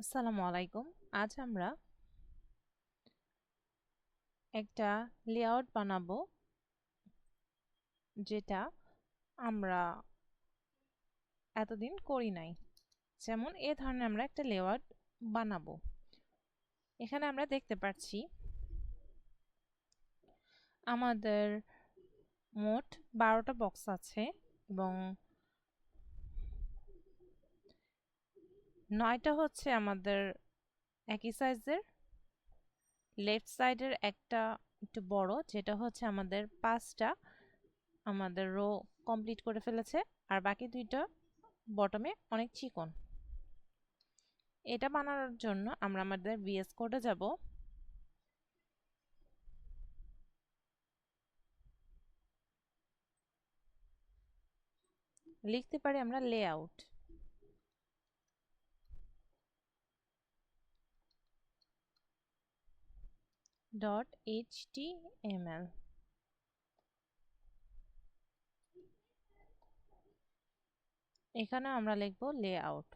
আসসালামু আলাইকুম। আজ আমরা একটা লেআউট বানাবো, যেটা আমরা এতদিন করি নাই। যেমন এ ধরনের আমরা একটা লেআউট বানাবো। এখানে আমরা দেখতে পাচ্ছি আমাদের মোট 12টা বক্স আছে এবং 9টা হচ্ছে আমাদের একই সাইজের। লেফট সাইডের একটা একটু বড়, যেটা হচ্ছে আমাদের 5টা আমাদের রো কমপ্লিট করে ফেলেছে, আর বাকি দুইটা বটমে অনেক চিকন। এটা বানানোর জন্য আমরা আমাদের ভিএস কোডে যাব। লিখতে পারি আমরা লেআউট ডট এইচটিএমএল। এখানে আমরা লিখব লেআউট।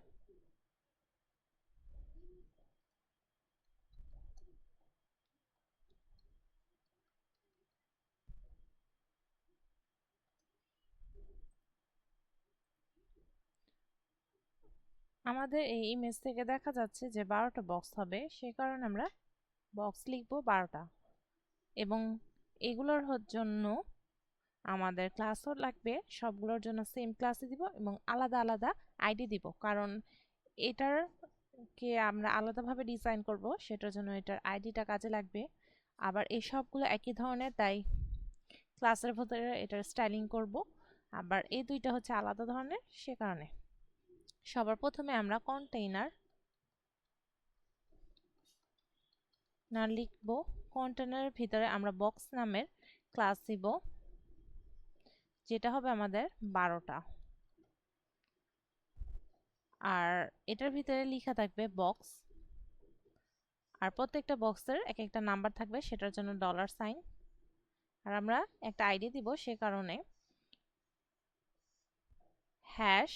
আমাদের এই ইমেজ থেকে দেখা যাচ্ছে যে 12টা বক্স হবে, সে কারণে আমরা বক্স লিখব 12টা। এবং এগুলোর জন্য আমাদের ক্লাসও লাগবে, সবগুলোর জন্য সেম ক্লাসে দিব এবং আলাদা আলাদা আইডি দিব, কারণ এটার কে আমরা আলাদাভাবে ডিজাইন করব, সেটার জন্য এটার আইডিটা কাজে লাগবে। আবার এই সবগুলো একই ধরনের, তাই ক্লাসের ভিতরে এটার স্টাইলিং করব। আবার এই দুইটা হচ্ছে আলাদা ধরনের, সে কারণে সবার প্রথমে আমরা কন্টেইনার না লিখব। কন্টেইনারের ভিতরে আমরা বক্স নামের ক্লাস দিব, যেটা হবে আমাদের 12টা। আর এটার ভিতরে লেখা থাকবে বক্স, আর প্রত্যেকটা বক্সের এক একটা নাম্বার থাকবে, সেটার জন্য $সাইন। আর আমরা একটা আইডি দিব, সে কারণে হ্যাশ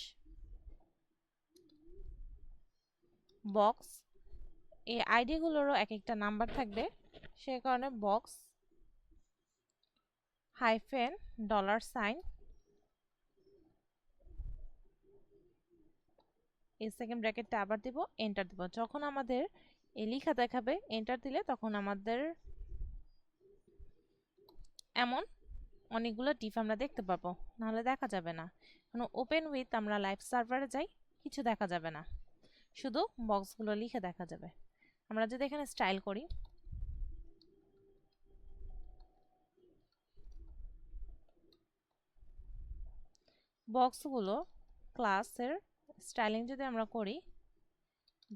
বক্স। এই আইডিগুলোরও এক একটা নাম্বার থাকবে, সে কারণে বক্স হাইফেন $সাইন এই সেকেন্ড ব্র্যাকেটটা আবার দিব, এন্টার দিব। যখন আমাদের এই লেখা দেখাবে, এন্টার দিলে তখন আমাদের এমন অনেকগুলো ডিপ আমরা দেখতে পাবো, নাহলে দেখা যাবে না। এখন ওপেন উইথ আমরা লাইভ সার্ভারে যাই, কিছু দেখা যাবে না, শুধু বক্সগুলো লিখে দেখা যাবে। আমরা যদি এখানে স্টাইল করি, বক্সগুলো ক্লাসের স্টাইলিং যদি আমরা করি,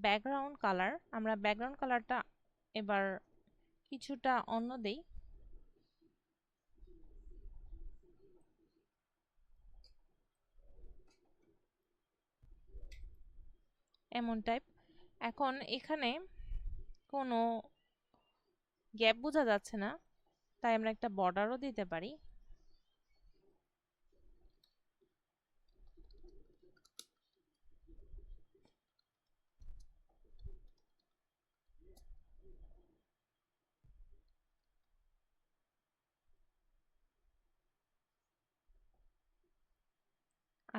ব্যাকগ্রাউন্ড কালার, আমরা ব্যাকগ্রাউন্ড কালারটা এবার কিছুটা অন্য দেই। এমন টাইপ। এখন এখানে কোনো গ্যাপ বোঝা যাচ্ছে না, তাই আমরা একটা বর্ডারও দিতে পারি।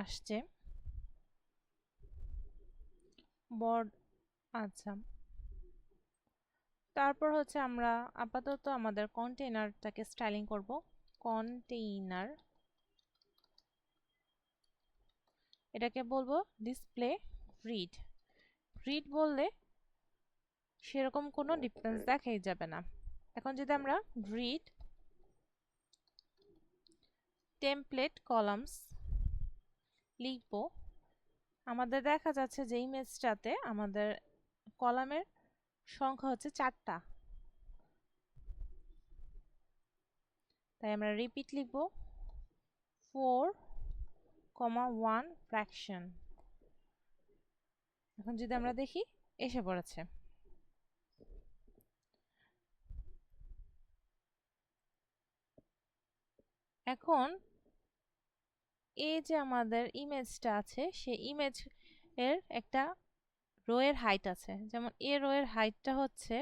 আসছে বর্ড। আচ্ছা, তারপর হচ্ছে আমরা আপাতত আমাদের কন্টেইনারটাকে স্টাইলিং করব। কন্টেইনার, এটাকে বলবো ডিসপ্লে রিড। রিড বললে সেরকম কোনো ডিফারেন্স দেখাই যাবে না। এখন যদি আমরা রিড টেমপ্লেট কলামস লিখব, আমাদের দেখা যাচ্ছে যে ইমেজটাতে আমাদের কলামের সংখ্যা হচ্ছে 4টা, তাই আমরা রিপিট লিখব 4,1 ফ্র্যাকশন। এখন যদি আমরা দেখি, এসে পড়েছে। এখন এই যে আমাদের ইমেজটা আছে, সেই ইমেজ এর একটা রো এর হাইট আছে, যেমন এ রো এর হাইটটা হচ্ছে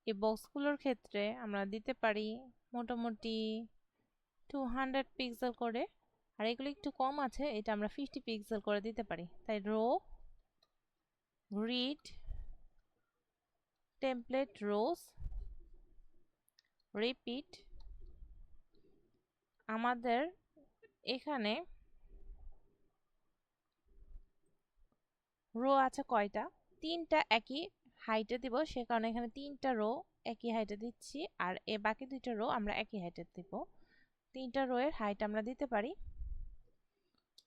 এই বক্সগুলোর ক্ষেত্রে আমরা দিতে পারি মোটামুটি 200 পিক্সেল করে, আর এগুলো একটু কম আছে, এটা আমরা 50 পিক্সেল করে দিতে পারি। তাই রো গ্রিড টেমপ্লেট রোজ রিপিট। আমাদের এখানে রো আছে কয়টা? 3টা একই হাইটে দিব, সে কারণে এখানে 3টা রো একই হাইটে দিচ্ছি, আর বাকি 2টা রো আমরা একই হাইটে দিব। 3টা রো এর হাইট আমরা দিতে পারি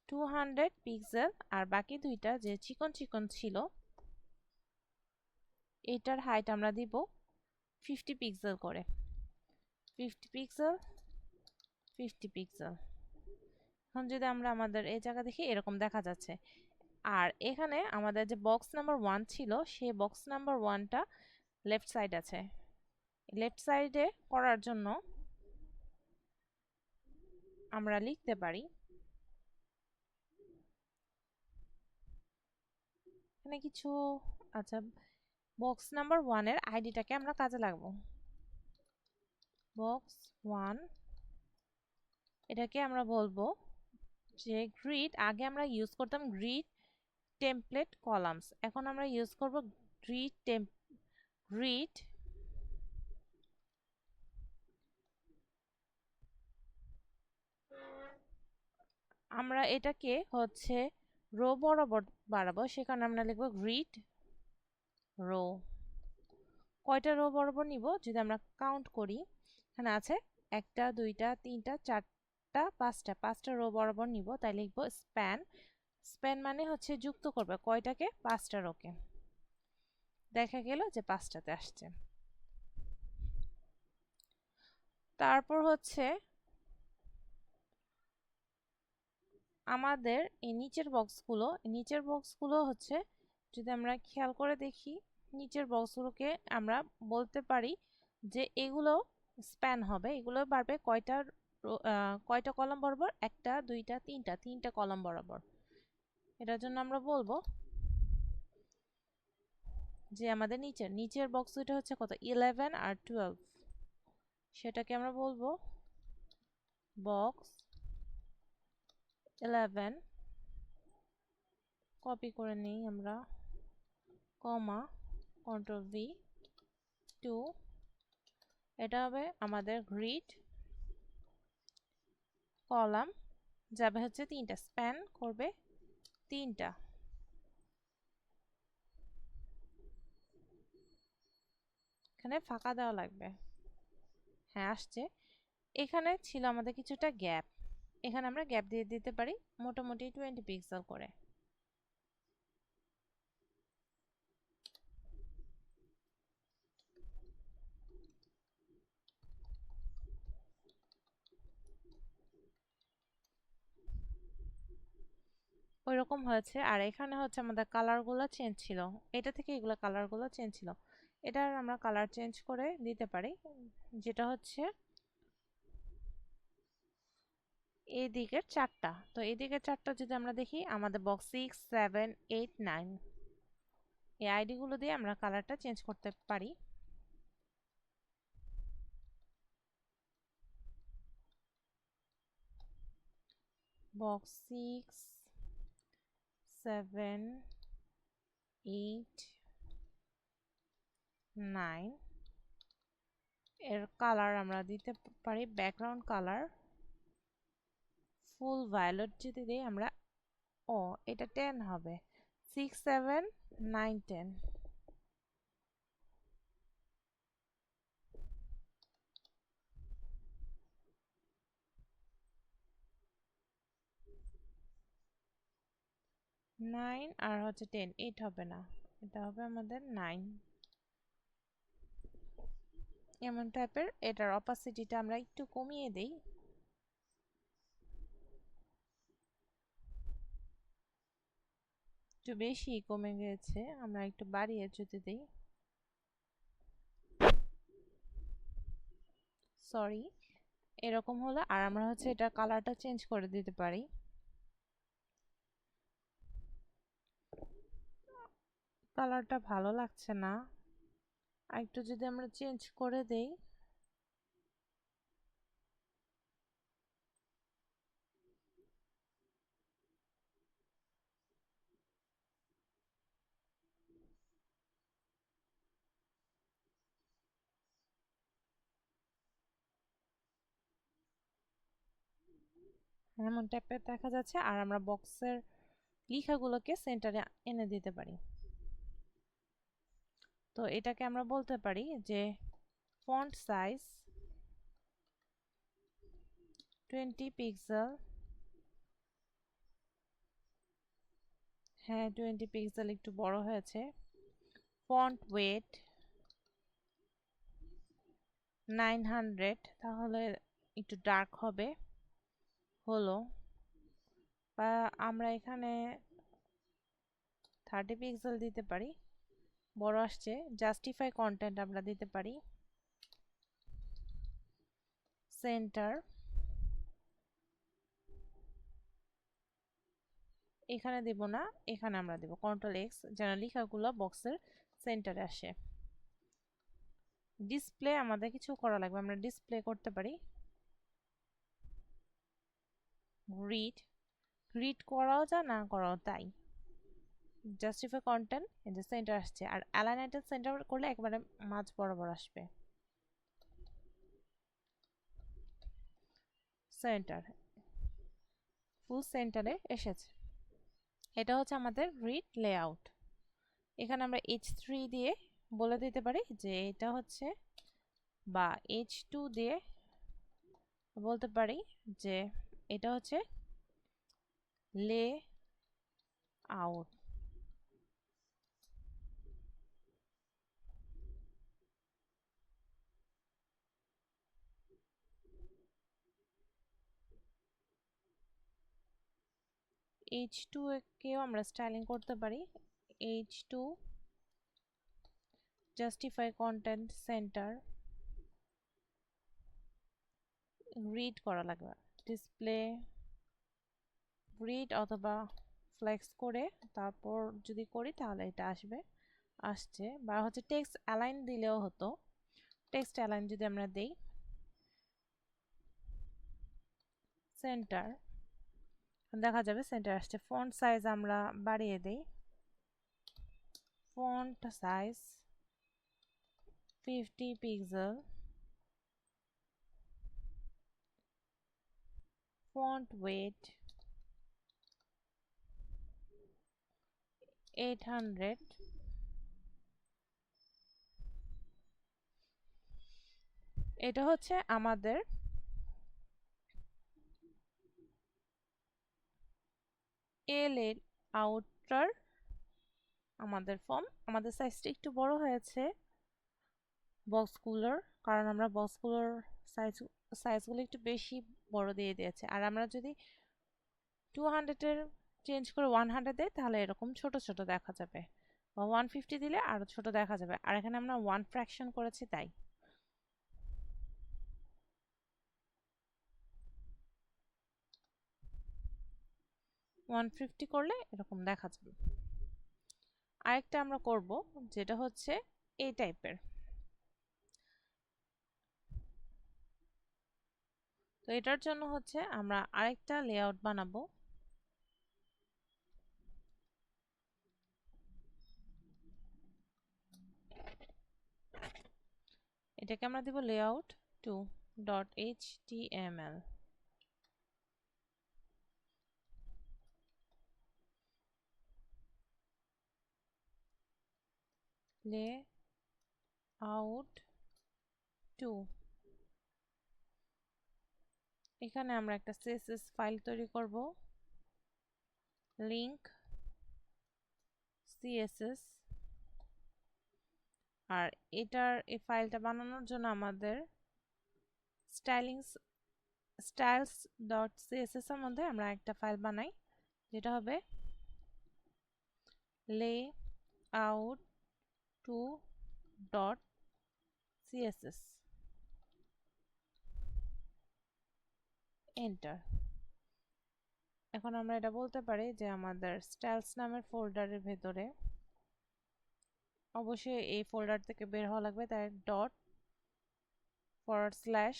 200 পিক্সেল, আর বাকি 2টা যে চিকন চিকন ছিল এটার হাইট আমরা দিব 50 পিক্সেল করে। 50 পিক্সেল 50 পিক্সেল। এখন যদি আমরা আমাদের এই জায়গা দেখি, এরকম দেখা যাচ্ছে। আর এখানে আমাদের যে বক্স নাম্বার 1 ছিল, সেই বক্স নাম্বার 1টা লেফট সাইড আছে। লেফট সাইডে করার জন্য আমরা লিখতে পারি, এখানে কিছু আচ্ছা, বক্স নাম্বার 1 এর আইডিটাকে আমরা কাজে লাগাবো। বক্স 1 এটাকে আমরা বলবো যে গ্রিড, আগে আমরা ইউজ করতাম গ্রিড টেমপ্লেট কলামস, এখন আমরা ইউজ করব গ্রিড আমরা এটাকে হচ্ছে রো বরাবর বাড়াবো, সেখানে আমরা লিখবো গ্রিড রো। কয়টা রো বরাবর নিব যদি আমরা কাউন্ট করি, এখানে আছে 1টা 2টা 3টা 4টা 5টা রো বরাবর নিব, তাই লিখবো স্প্যান। স্প্যান মানে হচ্ছে যুক্ত করবে কয়টাকে? 5টা রোকে। দেখা গেল যে 5টাতে আসছে। তারপর হচ্ছে আমাদের এই নিচের বক্সগুলো হচ্ছে, যদি আমরা খেয়াল করে দেখি, নিচের বক্সগুলোকে আমরা বলতে পারি যে এগুলো স্প্যান হবে, এগুলো বাড়বে কয়টা কলাম বরাবর? 1টা 2টা 3টা কলাম বরাবর। এটার জন্য আমরা বলবো যে আমাদের নিচের বক্স দুটো হচ্ছে কত? 11 আর 12, সেটাকে আমরা বলবো বক্স 11। কপি করে নিই আমরা, কমা কন্ট্রোল ভি 2, এটা হবে আমাদের গ্রিড কলাম, যাবে হচ্ছে 3টা, স্প্যান করবে 3টা। এখানে ফাঁকা দেওয়া লাগবে। হ্যাঁ আসছে। এখানে ছিল আমাদের কিছুটা গ্যাপ, এখানে আমরা গ্যাপ দিয়ে দিতে পারি মোটামুটি 20 পিক্সেল করে। ওইরকম হয়েছে। আর এখানে হচ্ছে আমাদের কালারগুলো চেঞ্জ ছিল, এটা থেকে এগুলো কালারগুলো চেঞ্জ ছিল, এটার আমরা কালার চেঞ্জ করে দিতে পারি, যেটা হচ্ছে এই দিকের 4টা। তো এই দিকের 4টা যদি আমরা দেখি, আমাদের বক্স 6 7 8 9 এই আইডিগুলো দিয়ে আমরা কালারটা চেঞ্জ করতে পারি। বক্স 6 7 8 9 এর কালার আমরা দিতে পারি ব্যাকগ্রাউন্ড কালার ফুল ভায়োলেট। যদি দিই আমরা, ও এটা 10 হবে, 6 7 9 10। নাইন আর হচ্ছে 10, 8 হবে না, এটা হবে আমাদের 9, এমন টাইপের। এটার অপাসিটিটা আমরা একটু কমিয়ে দেই, একটু বেশি কমে গেছে, আমরা একটু বাড়িয়ে যদি দেই, সরি, এরকম হলো। আর আমরা হচ্ছে এটার কালারটা চেঞ্জ করে দিতে পারি, কালারটা ভালো লাগছে না, একটু যদি আমরা চেঞ্জ করে দেই। এমন টাইপের দেখা যাচ্ছে। আর আমরা বক্সের লেখাগুলোকে সেন্টারে এনে দিতে পারি। তো এটাকে আমরা বলতে পারি যে ফন্ট সাইজ 20 পিক্সেল। হ্যাঁ, 20 পিক্সেল একটু বড় হয়েছে। ফন্ট ওয়েট 900, তাহলে একটু ডার্ক হবে। হলো, বা আমরা এখানে 30 পিক্সেল দিতে পারি, বড় আসছে। জাস্টিফাই কন্টেন্ট আমরা দিতে পারি। সেন্টার এখানে দেব না, এখানে আমরা দেব কন্ট্রোল এক্স, যেন লেখাগুলো বক্সের সেন্টারে আসে। ডিসপ্লে আমাদের কিছু করা লাগবে, আমরা ডিসপ্লে করতে পারি রিড। রিড করাও যায়, না করাও তাই। জাস্টিফাই কন্টেন্ট এই যে সেন্টার আসছে, আর অ্যালাইনেটেড সেন্টার করলে একবারে মাঝ বরাবর আসবে। সেন্টার ফুল সেন্টারে এসেছে। এটা হচ্ছে আমাদের রিড লেআউট। এখানে আমরা H3 দিয়ে বলে দিতে পারি যে এটা হচ্ছে, বা H2 দিয়ে বলতে পারি যে এটা হচ্ছে লে আউট। H2 কেও আমরা স্টাইলিং করতে পারি। H2 justify content centre, read করা লাগবে। ডিসপ্লে রিড অথবা ফ্লেক্স করে তারপর যদি করি তাহলে এটা আসবে, আসছে। বা হচ্ছে টেক্সট অ্যালাইন দিলেও হতো। টেক্সট অ্যালাইন যদি আমরা দেই সেন্টার, দেখা যাবে সেন্টার আসছে। ফন্ট সাইজ আমরা বাড়িয়ে দেই, font size 50 pixel. Font wait 800। এটা হচ্ছে আমাদের এল এর আউটার আমাদের ফর্ম। আমাদের সাইজটা একটু বড় হয়েছে বক্সগুলোর, কারণ আমরা বক্সগুলোর সাইজগুলো একটু বেশি বড় দিয়ে দিয়েছে। আর আমরা যদি 200-এর চেঞ্জ করে 100 দেই তাহলে এরকম ছোট ছোট দেখা যাবে, বা 150 দিলে আরো ছোট দেখা যাবে। আর এখানে আমরা 1 ফ্র্যাকশন করেছি তাই। 150 করলে এরকম দেখা যাবে। আরেকটা আমরা করব, যেটা হচ্ছে এই টাইপের। তো এটার জন্য হচ্ছে আমরা আরেকটা লেআউট বানাবো। এটাকে আমরা দিব লেআউট 2.html। লেআউট 2, এখানে আমরা একটা সিএসএস ফাইল তৈরি করব, লিংক সিএসএস। আর এই ফাইলটা বানানোর জন্য আমাদের styles.css এর মধ্যে আমরা একটা ফাইল বানাই, যেটা হবে layout2.css। এন্টার। এখন আমরা এটা বলতে পারি যে আমাদের স্টাইলস নামের ফোল্ডারের ভেতরে অবশ্যই এই ফোল্ডার থেকে বের হওয়া লাগবে, তাই ডট ফরওয়ার্ড স্ল্যাশ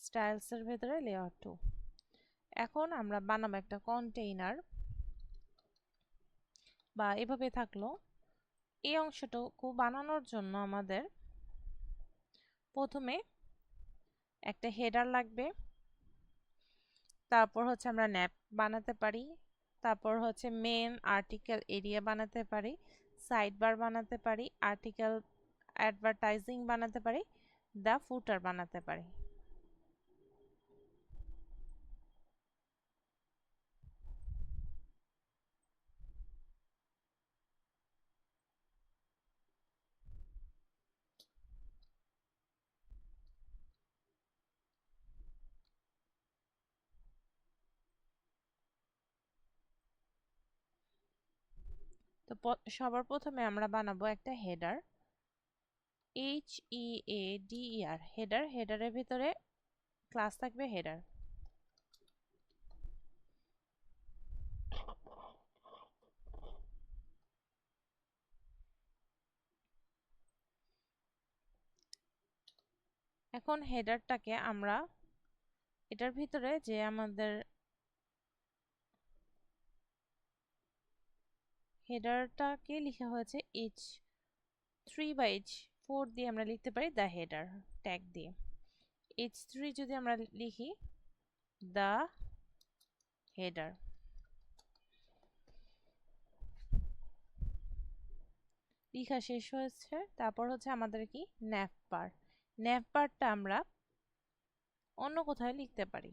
স্টাইলসের ভেতরে লেয়ার 2। এখন আমরা বানাবো একটা কন্টেইনার, বা এভাবে থাকলো। এই অংশটুকু বানানোর জন্য আমাদের প্রথমে একটা হেডার লাগবে, তারপর হচ্ছে আমরা ন্যাপ বানাতে পারি, তারপর হচ্ছে মেন আর্টিকেল এরিয়া বানাতে পারি, সাইড বার বানাতে পারি, আর্টিকেল অ্যাডভার্টাইজিং বানাতে পারি, দ্য ফুটার বানাতে পারি। তো সবার প্রথমে আমরা বানাবো একটা হেডার, HEADER হেডার। হেডারের ভিতরে ক্লাস থাকবে হেডার। এখন হেডারটাকে আমরা এটার ভিতরে যে আমাদের হেডারটাকে লেখা হয়েছে H3/H4 দিয়ে আমরা লিখতে পারি দ্য হেডার ট্যাগ দিয়ে। H3 যদি আমরা লিখি দ্য হেডার। লেখা শেষ হয়েছে, তারপর হচ্ছে আমাদের কি ন্যাভবার। ন্যাভবারটা আমরা অন্য কোথাও লিখতে পারি,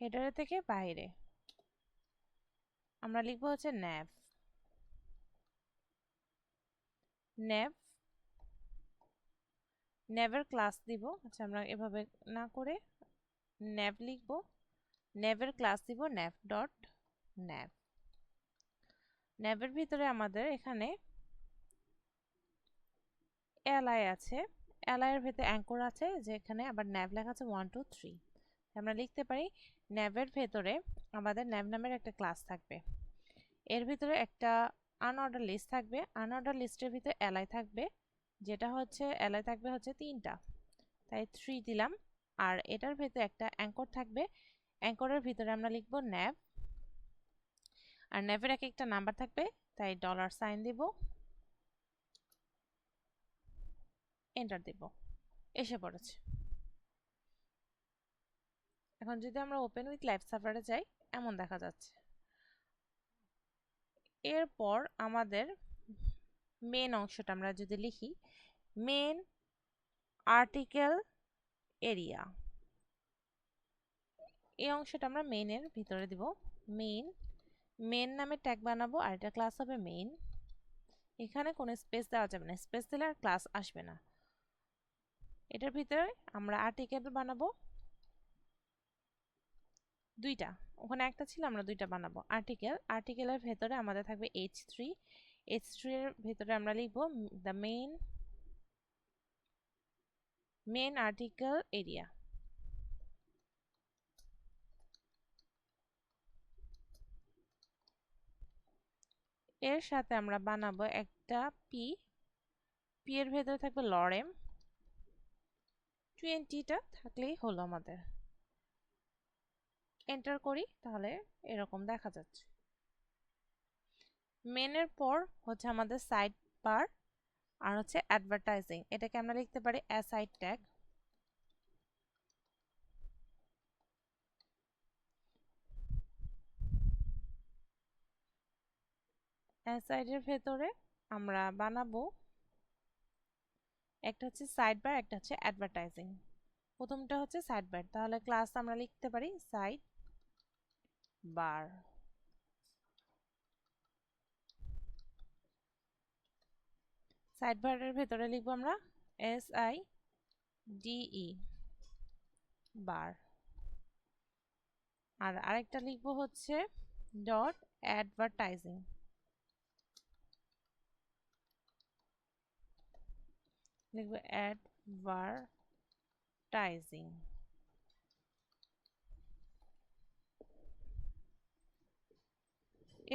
হেডারের থেকে বাইরে। আমরা লিখবো হচ্ছে ন্যাভ। ন্যাভ, ন্যাভের ক্লাস দিব। আচ্ছা, আমরা এভাবে না করে ন্যাভ লিখবো, ন্যাভের ক্লাস দিব ন্যাভ ডট ন্যাভ। ন্যাভের ভিতরে আমাদের এখানে এলআই আছে, এলআই এর ভেতরে অ্যাঙ্কর আছে, যেখানে আবার ন্যাভ লেখা আছে 1 2 3। আমরা লিখতে পারি ন্যাভের ভেতরে আমাদের ন্যাভ নামের একটা ক্লাস থাকবে, এর ভিতরে একটা আনঅর্ডার লিস্ট থাকবে, আনঅর্ডার লিস্টের ভিতরে এলআই থাকবে, যেটা হচ্ছে এলআই থাকবে হচ্ছে 3টা, তাই 3 দিলাম। আর এটার ভেতরে একটা অ্যাঙ্কর থাকবে, অ্যাঙ্করের ভিতরে আমরা লিখব ন্যাভ, আর ন্যাভের এক একটা নাম্বার থাকবে, তাই $সাইন দিব, এন্টার দিব, এসে পড়েছে। এখন যদি আমরা ওপেন উইথ লাইভ সার্ভারে যাই, এমন দেখা যাচ্ছে। এরপর আমাদের মেন অংশটা আমরা যদি লিখি মেন আর্টিকেল এরিয়া, এই অংশটা আমরা মেইনের ভিতরে দিব। মেন নামে ট্যাগ বানাবো, আর এটা ক্লাস হবে মেইন। এখানে কোনো স্পেস দেওয়া যাবে না, স্পেস দিলে আর ক্লাস আসবে না। এটার ভিতরে আমরা আর্টিকেল বানাবো দুইটা, ওখানে একটা ছিল, আমরা দুইটা বানাবো আর্টিকেল। আর্টিকেলের ভেতরে আমাদের থাকবে H3, H3 এর ভেতরে আমরা লিখবো দ্য মেন আর্টিকেল এরিয়া। এর সাথে আমরা বানাবো একটা পি এর ভেতরে থাকবে লরেম, 20টা থাকলেই হলো আমাদের। এন্টার করি, তাহলে এরকম দেখা যাচ্ছে। মেনের পর হচ্ছে আমাদের সাইড বার আর হচ্ছে অ্যাডভার্টাইজিং, এটাকে আমরা লিখতে পারি অ্যাসাইড ট্যাগ। অ্যাসাইডের ভেতরে আমরা বানাবো একটা হচ্ছে সাইড বার, একটা হচ্ছে অ্যাডভার্টাইজিং। প্রথমটা হচ্ছে সাইড বার, তাহলে ক্লাস আমরা লিখতে পারি সাইড বার। সাইড বারের ভেতরে লিখবো আমরা SIDE বার, আর আরেকটা লিখবো হচ্ছে ডট অ্যাডভার্টাইজিং, লিখবো অ্যাডভার্টাইজিং।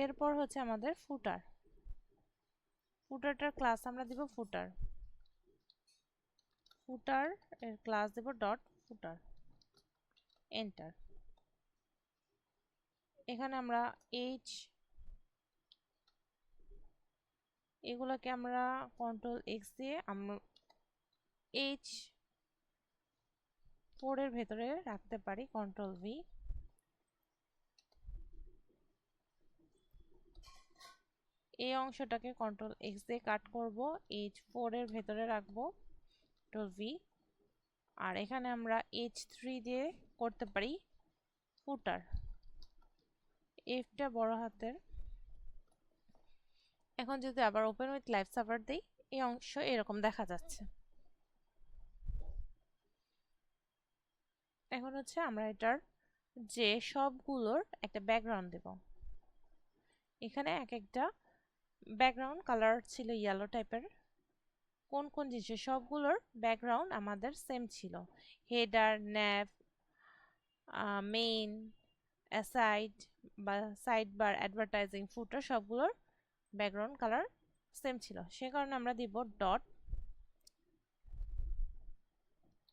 এরপর হচ্ছে আমাদের ফুটার, ফুটারটার ক্লাস আমরা দিব ফুটার, ফুটার এর ক্লাস দেব ডট ফুটার, এন্টার। এখানে আমরা এইচ এগুলোকে আমরা কন্ট্রোল এক্স দিয়ে আমরা এইচ 4 এর ভেতরে রাখতে পারি, কন্ট্রোল ভি। এই অংশটাকে কন্ট্রোল এক্স দিয়ে কাট করব, এইচ 4 এর ভেতরে রাখবো, কন্ট্রোল ভি। আর এখানে আমরা এইচ 3 দিয়ে করতে পারি ফুটার, এফটা বড় হাতের। এখন যদি আবার ওপেন উইথ লাইভ সার্ভার দেই, এই অংশ এরকম দেখা যাচ্ছে। এখন হচ্ছে আমরা এটার যে সবগুলোর একটা ব্যাকগ্রাউন্ড দেব। এখানে এক একটা ব্যাকগ্রাউন্ড কালার ছিল ইয়েলো টাইপের। কোন কোন জিনিসের সবগুলোর ব্যাকগ্রাউন্ড আমাদের সেম ছিল, হেডার, ন্যাভ, মেইন, অ্যাসাইড বা সাইড বার, অ্যাডভার্টাইজিং, ফুটার সবগুলোর ব্যাকগ্রাউন্ড কালার সেম ছিল। সে কারণে আমরা দিব ডট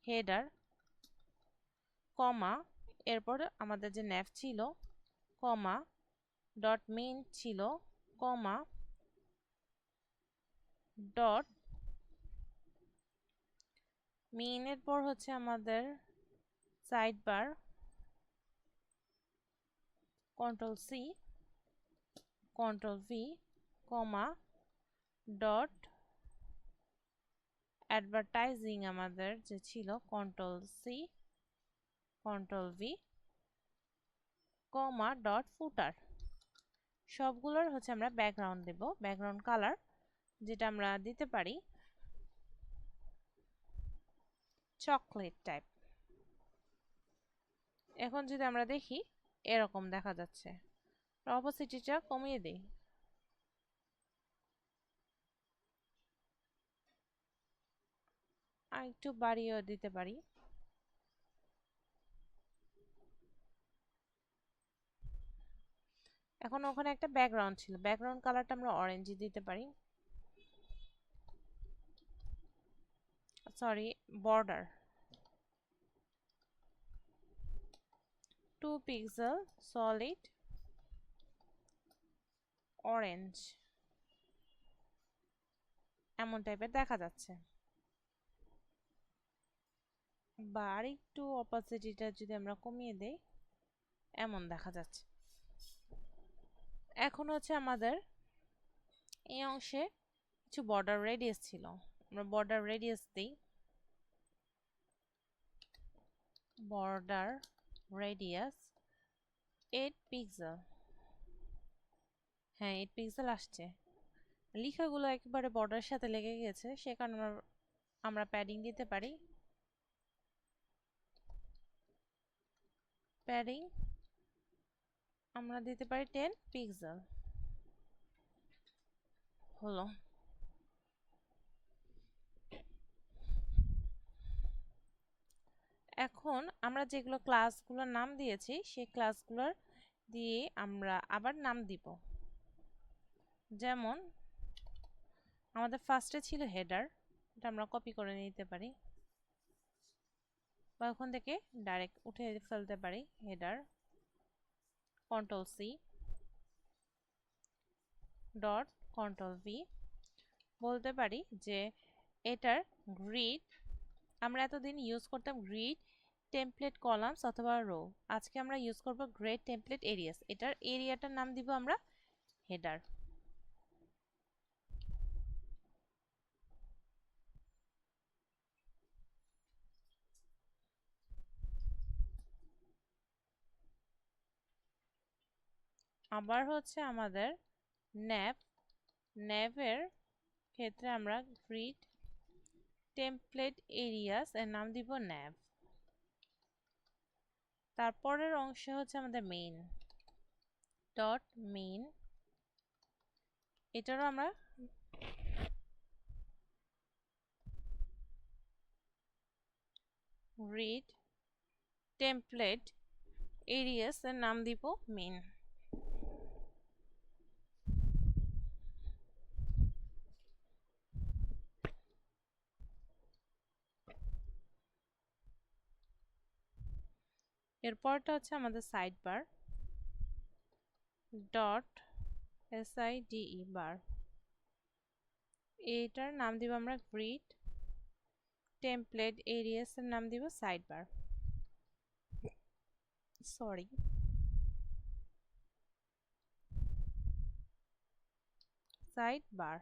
হেডার, কমা, এরপর আমাদের যে ন্যাভ ছিল, কমা, ডট মেইন ছিল, কমা, ডট মেইনের পর হচ্ছে আমাদের side bar, control C, control V, comma, dot advertising আমাদের যে ছিল, control C, control V, comma, dot footer. সবগুলোর হচ্ছে আমরা ব্যাকগ্রাউন্ড দেব, ব্যাকগ্রাউন্ড কালার যেটা আমরা দিতে পারি চকলেট টাইপ। এখন যদি আমরা দেখি এরকম দেখা যাচ্ছে, অপোসিটিটা কমিয়ে দেই, আর একটু বাড়িয়েও দিতে পারি। এখন ওখানে একটা ব্যাকগ্রাউন্ড ছিল, ব্যাকগ্রাউন্ড কালারটা আমরা অরেঞ্জ দিতে পারি, sorry border 2 pixel solid orange, এমন টাইপের দেখা যাচ্ছে। বা আরেকটু অপাসিটিটা যদি আমরা কমিয়ে দেই, এমন দেখা যাচ্ছে। এখন হচ্ছে আমাদের এই অংশে কিছু বর্ডার রেডিয়াস ছিল, আমরা বর্ডার রেডিয়াস দিই, বর্ডার রেডিয়াস 8 পিক্সেল। হ্যাঁ 8 পিক্সেল আসছে, লেখাগুলো একেবারে বর্ডারের সাথে লেগে গেছে, সে কারণে আমরা প্যাডিং দিতে পারি, প্যাডিং আমরা দিতে পারি 10 পিক্সেল। হলো। এখন আমরা যেগুলো ক্লাসগুলোর নাম দিয়েছি সেই ক্লাসগুলোর দিয়ে আমরা আবার নাম দিব। যেমন আমাদের ফার্স্টে ছিল হেডার, এটা আমরা কপি করে নিতে পারি বা ওখান থেকে ডাইরেক্ট উঠে ফেলতে পারি, header, control C, dot control V. বলতে পারি যে এটার গ্রিড, আমরা এতদিন ইউজ করতাম গ্রিড টেমপ্লেট কলামস অথবা রো, আজকে আমরা ইউজ করব গ্রিড টেমপ্লেট এরিয়াস, এটার এরিয়াটার নাম দিব আমরা হেডার। আবার হচ্ছে আমাদের ন্যাভ, ন্যাভের ক্ষেত্রে আমরা গ্রিড টেমপ্লেট এরিয়াস এর নাম দিব ন্যাভ। তারপরের অংশ হচ্ছে আমাদের মেইন, ডট মেইন, এটারও আমরা গ্রিড টেমপ্লেট এরিয়াস এর নাম দিব মেইন। এরপরটা হচ্ছে আমাদের সাইড বার ডট side বার, এটার নাম দিব আমরা গ্রিড টেমপ্লেট এরিয়াস এর নাম দিব side bar, sorry side bar.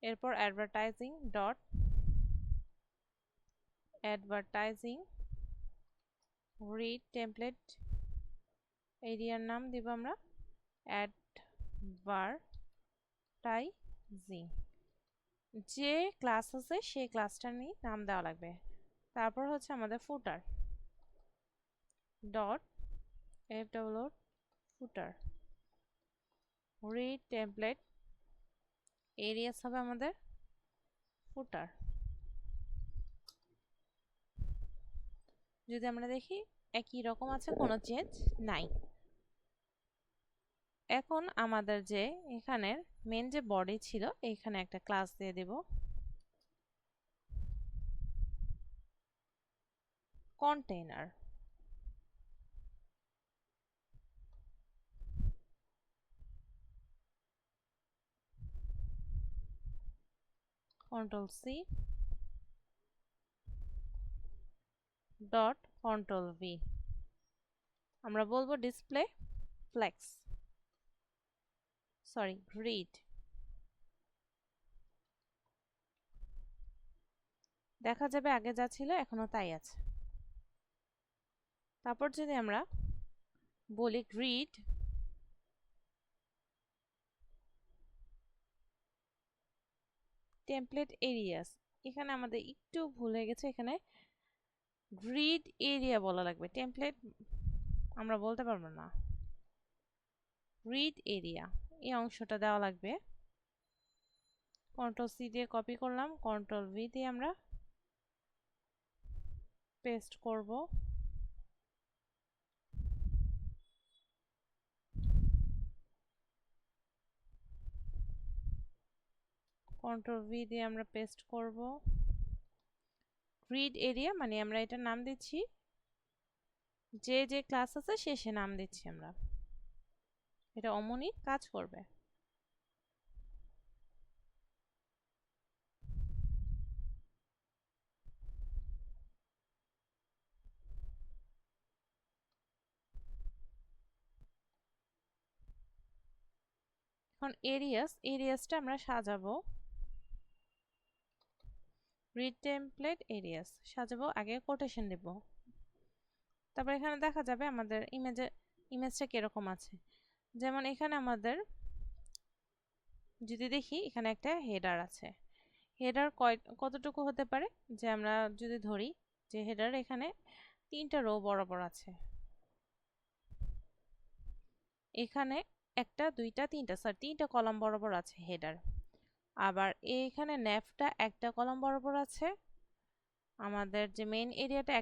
এরপর advertising dot advertising read template এরিয়ার নাম দিব আমরা অ্যাডভার্টাইজিং, যে ক্লাস আছে সেই ক্লাসটা নিয়ে নাম দেওয়া লাগবে। তারপর হচ্ছে আমাদের ফুটার ডট fw ফুটার রিড টেমপ্লেট এরিয়াস হবে আমাদের ফুটার। যদি আমরা দেখি একই রকম আছে, কোনো চেঞ্জ নাই। এখন আমাদের যে এখানের মেন যে বডি ছিল এখানে একটা ক্লাস দিয়ে দেব container, control C dot control V, আমরা বলবো ডিসপ্লে ফ্লেক্স সরি গ্রিড। দেখা যাবে আগে যা ছিল এখনো তাই আছে। তারপর যদি আমরা বলি গ্রিড টেমপ্লেট এরিয়াস, এখানে আমাদের একটু ভুল হয়ে গেছে, এখানে গ্রিড এরিয়া বলা লাগবে, টেমপ্লেট আমরা বলতে পারবো না। গ্রিড এরিয়া এই অংশটা দেওয়া লাগবে। কন্ট্রোল সি দিয়ে কপি করলাম, কন্ট্রোল ভি দিয়ে আমরা পেস্ট করব। কন্ট্রোল ভি দিয়ে আমরা পেস্ট করব। গ্রিড এরিয়া মানে আমরা এটা নাম দিচ্ছি, যে যে ক্লাস আছে সে নাম দিচ্ছি আমরা, এটা অমনই কাজ করবে। এখন এরিয়াসটা আমরা সাজাবো, রিড টেমপ্লেট এরিয়াস সাজাবো, আগে কোটেশন দেব। তারপর এখানে দেখা যাবে আমাদের ইমেজটা কিরকম আছে। যেমন এখানে আমাদের যদি দেখি এখানে একটা হেডার আছে, হেডার কতটুকু হতে পারে, যে আমরা যদি ধরি যে হেডার এখানে 3টা রো বরাবর আছে, এখানে 1টা 2টা 3টা 3টা কলাম বরাবর আছে হেডার। আবার এখানে ন্যাভটা একটা কলাম বরাবর আছে, আমাদের যে মেইন এরিয়াটা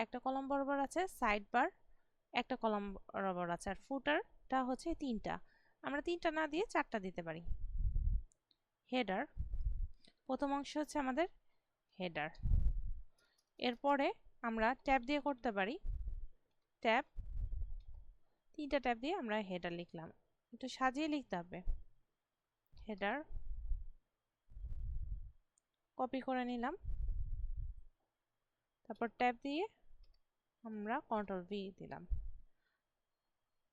একটা কলাম বরাবর আছে, সাইড বার একটা কলাম বরাবর আছে, আর ফুটারটা হচ্ছে 3টা, আমরা 3টা না দিয়ে 4টা দিতে পারি। হেডার প্রথম অংশ হচ্ছে আমাদের হেডার। এরপরে আমরা ট্যাব দিয়ে করতে পারি, ট্যাব 3টা ট্যাব দিয়ে আমরা হেডার লিখলাম, একটু সাজিয়ে লিখতে হবে। হেডার কপি করে নিলাম, তারপর ট্যাব দিয়ে আমরা কন্ট্রোল ভি দিলাম।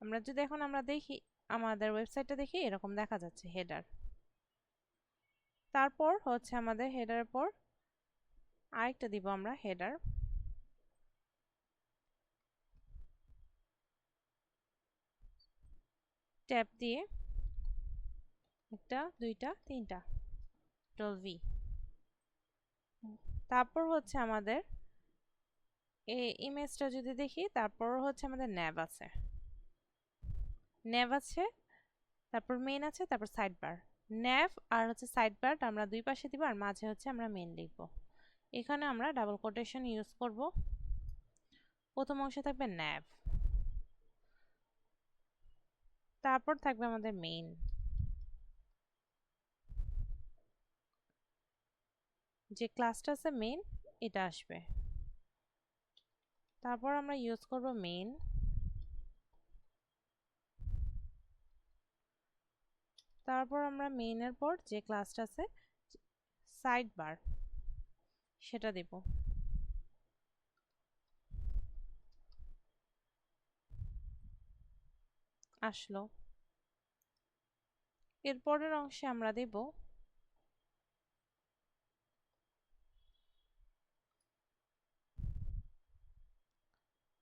আমরা যদি এখন আমরা দেখি আমাদের ওয়েবসাইটটা দেখি এরকম দেখা যাচ্ছে হেডার। তারপর হচ্ছে আমাদের হেডারের পর আরেকটা দিব আমরা হেডার, ট্যাব দিয়ে 1টা 2টা 3টা কন্ট্রোল ভি। তারপর হচ্ছে আমাদের এই ইমেজটা যদি দেখি, তারপর হচ্ছে আমাদের ন্যাভ আছে, তারপর মেইন আছে, তারপর সাইড বার। ন্যাভ আর হচ্ছে সাইড বার আমরা দুই পাশে দিব, আর মাঝে হচ্ছে আমরা মেইন লিখব। এখানে আমরা ডাবল কোটেশন ইউজ করব। প্রথম অংশে থাকবে ন্যাভ, তারপর থাকবে আমাদের মেইন, যে ক্লাসটা আছে মেইন এটা আসবে। তারপর আমরা ইউজ করব মেইন। তারপর আমরা মেইনের পর যে ক্লাসটা আছে সাইড বার সেটা দেব। আসলো। এরপরের অংশে আমরা দেব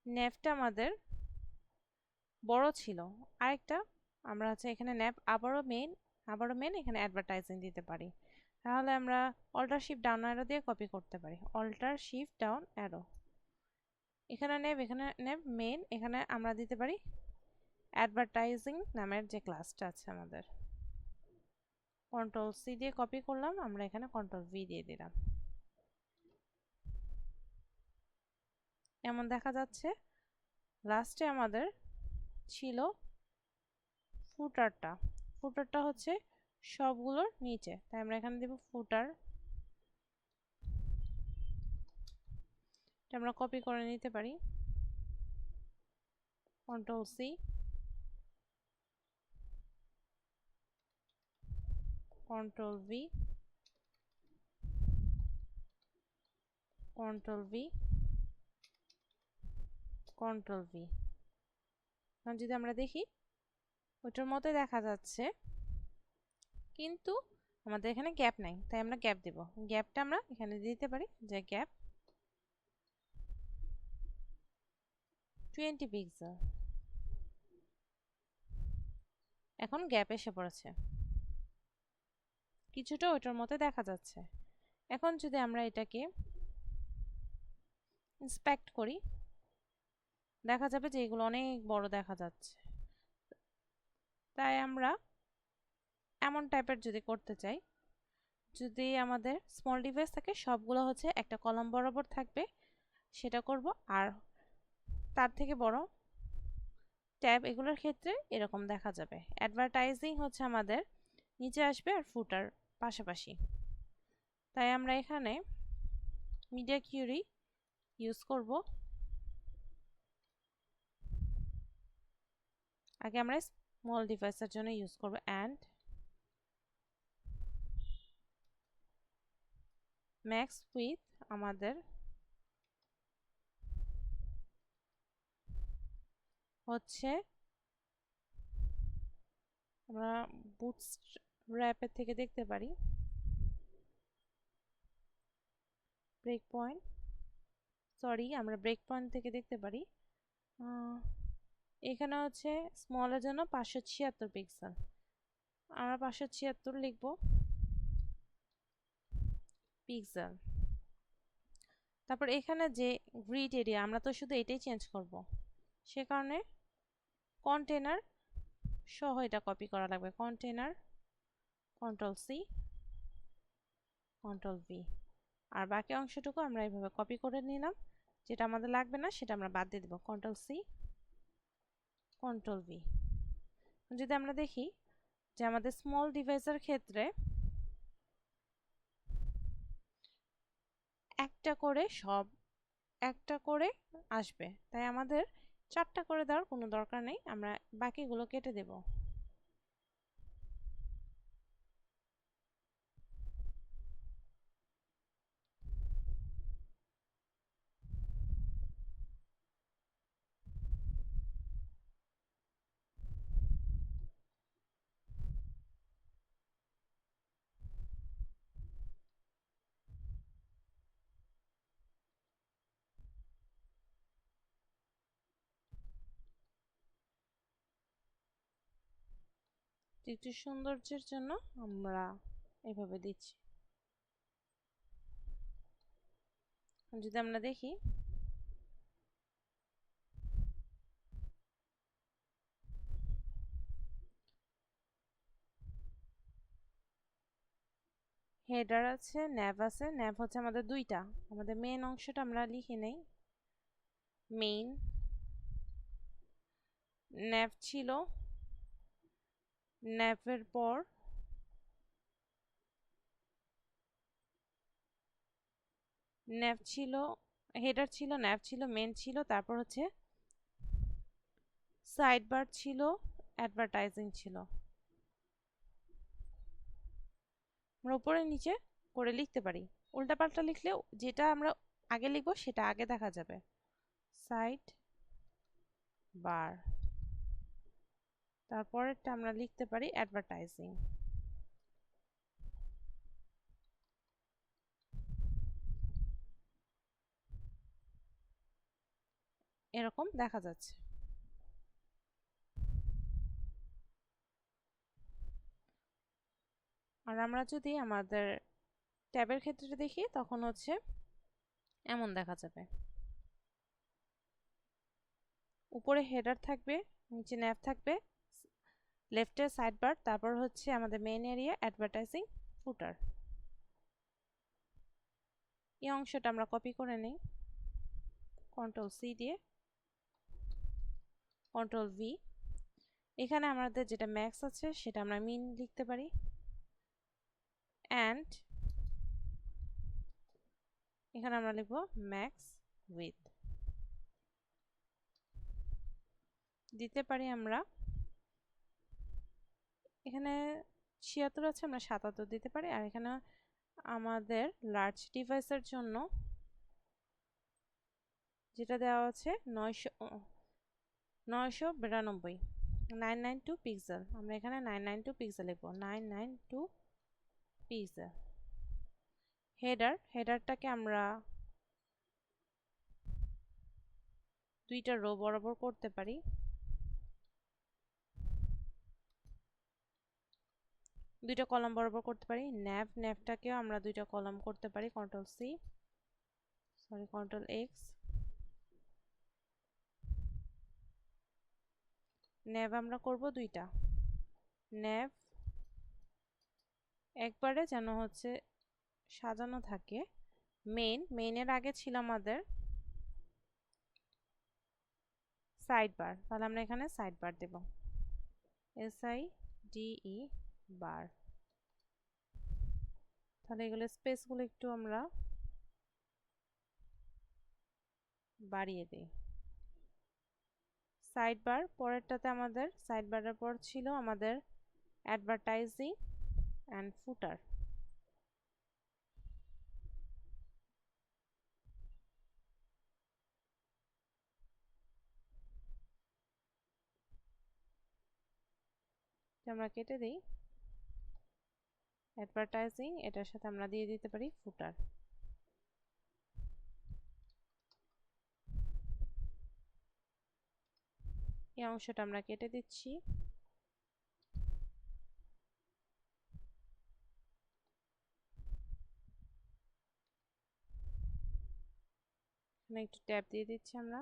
ন্যাভটা আমাদের বড় ছিল, আরেকটা আমরা হচ্ছে এখানে ন্যাভ আবারও মেন এখানে অ্যাডভার্টাইজিং দিতে পারি। তাহলে আমরা অল্টার শিফট ডাউন অ্যারো দিয়ে কপি করতে পারি। অল্টার শিফট ডাউন অ্যারো, এখানে নেভ মেইন, এখানে আমরা দিতে পারি অ্যাডভার্টাইজিং নামের যে ক্লাসটা আছে আমাদের। কন্ট্রোল সি দিয়ে কপি করলাম, আমরা এখানে কন্ট্রোল ভি দিয়ে দিলাম। এমন দেখা যাচ্ছে। লাস্টে আমাদের ছিল ফুটারটা। ফুটারটা হচ্ছে সবগুলোর নিচে, তাই আমরা এখানে দেব ফুটার। এটা আমরা কপি করে নিতে পারি। Control C, control V, control V, control V. এখন যদি আমরা দেখি ওটার মতোই দেখা যাচ্ছে, কিন্তু আমাদের এখানে গ্যাপ নাই, তাই আমরা গ্যাপ দেব। গ্যাপটা আমরা এখানে দিতে পারি যে গ্যাপ 20 পিক্সেল। এখন গ্যাপ এসে পড়েছে, কিছুটা ওইটার মতো দেখা যাচ্ছে। এখন যদি আমরা এটাকে ইন্সপেক্ট করি, দেখা যাবে যে এগুলো অনেক বড় দেখা যাচ্ছে। তাই আমরা এমন টাইপের যদি করতে চাই, যদি আমাদের স্মল ডিভাইস থাকে সবগুলো হচ্ছে একটা কলাম বরাবর থাকবে, সেটা করব। আর তার থেকে বড় ট্যাব এগুলোর ক্ষেত্রে এরকম দেখা যাবে। অ্যাডভার্টাইজিং হচ্ছে আমাদের নিচে আসবে আর ফুটার পাশাপাশি। তাই আমরা এখানে মিডিয়া কিউরি ইউজ করব। আগে আমরা স্মল ডিভাইসের জন্য ইউজ করব অ্যান্ড ম্যাক্স উইথ আমাদের হচ্ছে, আমরা বুটস্ট্র্যাপের থেকে দেখতে পারি আমরা ব্রেক পয়েন্ট থেকে দেখতে পারি এখানে হচ্ছে স্মলের জন্য 576 পিক্সেল, আমরা 576 লিখব পিক্সেল। তারপর এখানে যে গ্রিড এরিয়া, আমরা তো শুধু এটাই চেঞ্জ করব, সে কারণে কন্টেনার সহ এটা কপি করা লাগবে। Container, control C, control V. আর বাকি অংশটুকু আমরা এইভাবে কপি করে নিলাম, যেটা আমাদের লাগবে না সেটা আমরা বাদ দিয়ে দেব। Control C, control V. যদি আমরা দেখি যে আমাদের স্মল ডিভাইসের ক্ষেত্রে একটা করে আসবে, তাই আমাদের 4টা করে দেওয়ার কোনো দরকার নেই, আমরা বাকিগুলো কেটে দেব। একটু সৌন্দর্যের জন্য আমরা এভাবে দিচ্ছি। যদি আমরা দেখি হেডার আছে, ন্যাভ আছে। ন্যাভ হচ্ছে আমাদের দুইটা, আমাদের মেইন অংশটা আমরা লিখে নেই। মেইন ন্যাভ ছিল, ন্যাভের পর ন্যাভ ছিল হেডার ছিল, ন্যাভ ছিল, মেন ছিল, তারপর হচ্ছে সাইড বার ছিল, অ্যাডভার্টাইজিং ছিল। আমরা উপরে নিচে করে লিখতে পারি। উল্টাপাল্টা লিখলে যেটা আমরা আগে লিখবো সেটা আগে দেখা যাবে। সাইড বার, তারপরেরটা আমরা লিখতে পারি অ্যাডভার্টাইজিং। এরকম দেখা যাচ্ছে। আর আমরা যদি আমাদের ট্যাবের ক্ষেত্রে দেখি তখন হচ্ছে এমন দেখা যাবে। উপরে হেডার থাকবে, নিচে ন্যাভ থাকবে, লেফটের সাইড বার, তারপর হচ্ছে আমাদের মেইন এরিয়া, অ্যাডভার্টাইজিং, ফুটার। এই অংশটা আমরা কপি করে নিই কন্ট্রোল সি দিয়ে, কন্ট্রোল ভি। এখানে আমাদের যেটা ম্যাক্স আছে সেটা আমরা মিন লিখতে পারি, অ্যান্ড এখানে আমরা লিখব ম্যাক্স উইথ। দিতে পারি আমরা, এখানে 76 আছে, আমরা 77 দিতে পারি। আর এখানে আমাদের লার্জ ডিভাইসের জন্য যেটা দেওয়া আছে 992 992 পিক্সেল, আমরা এখানে 992 পিক্সেল লিখব, 992 পিক্সেল। হেডারটাকে আমরা দুইটা রো বরাবর করতে পারি, দুইটা কলাম বরাবর করতে পারি। ন্যাভটাকেও আমরা দুইটা কলাম করতে পারি, control C, sorry control X. Nav আমরা করব দুইটা, ন্যাভ একবারে যেন হচ্ছে সাজানো থাকে। মেইনের আগে ছিল আমাদের সাইড বার, তাহলে আমরা এখানে সাইড বার দেব, SIDE বার। তাহলে এগুলো স্পেসগুলো একটু আমরা বাড়িয়ে দিই। সাইড বার পরেরটাতে আমাদের সাইড বারের পর ছিল আমাদের অ্যাডভার্টাইজিং অ্যান্ড ফুটার। আমরা কেটে দিই অ্যাডভার্টাইজিং, এটার সাথে আমরা দিয়ে দিতে পারি ফুটার। এই অংশটা আমরা কেটে দিচ্ছি। এখানে একটু ট্যাপ দিয়ে দিচ্ছি আমরা।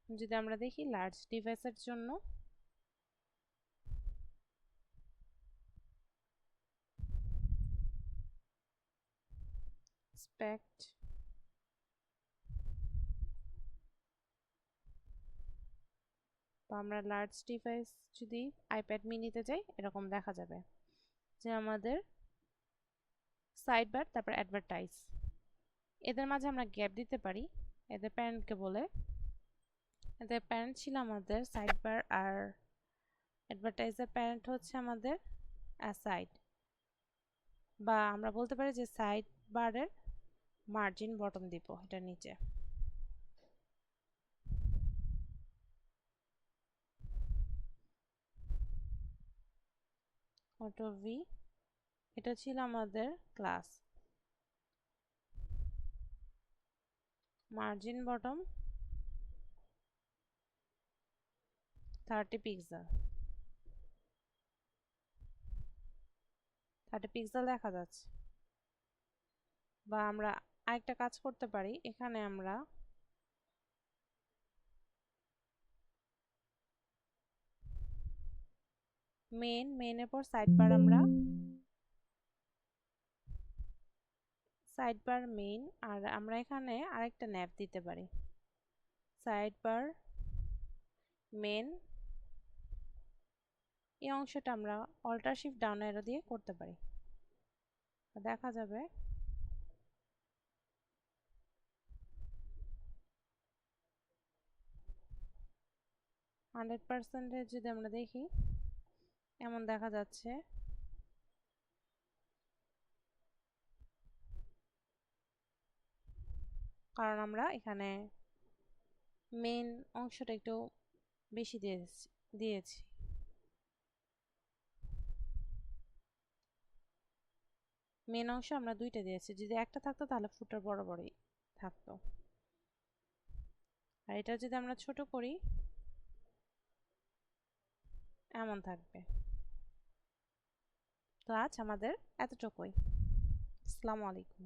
যদি আমরা দেখি লার্জ ডিভাইসের জন্য স্পেক্ট বা আমরা লার্জ ডিভাইস যদি আইপ্যাড মিনিতে যাই এরকম দেখা যাবে যে আমাদের সাইড বার, তারপর অ্যাডভার্টাইজ, এদের মাঝে আমরা গ্যাপ দিতে পারি। এদের প্যারেন্টকে বলে, এদের প্যারেন্ট ছিল আমাদের সাইড বার, আর অ্যাডভার্টাইজার প্যারেন্ট হচ্ছে আমাদের অ্যাসাইড, বা আমরা বলতে পারি যে সাইড বারের মার্জিন বটম দিব এটা নিচে। কন্ট্রোল ভি, এটা ছিল আমাদের class, margin bottom 30 pixel, 30 pixel দেখা যাচ্ছে। বা আমরা আরেকটা কাজ করতে পারি, এখানে আমরা মেইনের পর সাইড বার, আমরা সাইড বার মেইন, আর আমরা এখানে আরেকটা ন্যাপ দিতে পারি, সাইড বার মেইন এই অংশটা আমরা অল্টার শিফট ডাউন অ্যারো দিয়ে করতে পারি। দেখা যাবে 100% যদি আমরা দেখি এমন দেখা যাচ্ছে। কারণ আমরা এখানে মেইন অংশটা একটু বেশি দিয়েছি। মেইন অংশ আমরা দুইটা দিয়েছি, যদি একটা থাকতো তাহলে ফুটার বরাবরই থাকতো। আর এটা যদি আমরা ছোট করি এমন থাকবে। তো আজ আমাদের এতটুকুই। আসসালামু আলাইকুম।